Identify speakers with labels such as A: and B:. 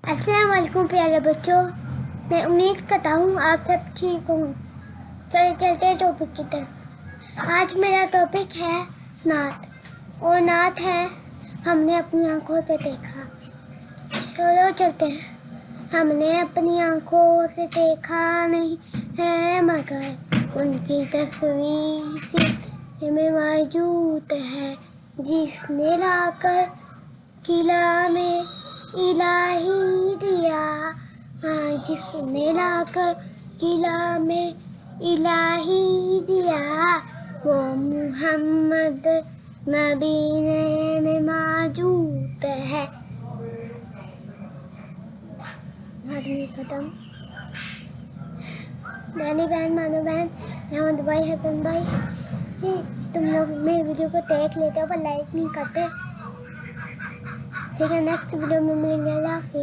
A: अस्सलाम वालेकुम प्यारे बच्चों, मैं उम्मीद करता हूँ आप सब ठीक होंगे। चलिए चलते हैं टॉपिक की तरफ। आज मेरा टॉपिक है नात, और नात है हमने अपनी आंखों से देखा। चलो चलते हैं। हमने अपनी आंखों से देखा नहीं है, मगर उनकी तस्वीर सिर में मौजूद है, जिसने लाकर किला में इलाही दिया। जिसने लाकर किला में इलाही दिया, वो मोहम्मद नबी में मौजूद है। खत्म। नानी बहन, मानो बहन, अहमद भाई, हसन भाई, तुम लोग मेरे वीडियो को देख लेते हो पर लाइक नहीं करते। ठीक है, नेक्स्ट वीडियो में मिलेंगे।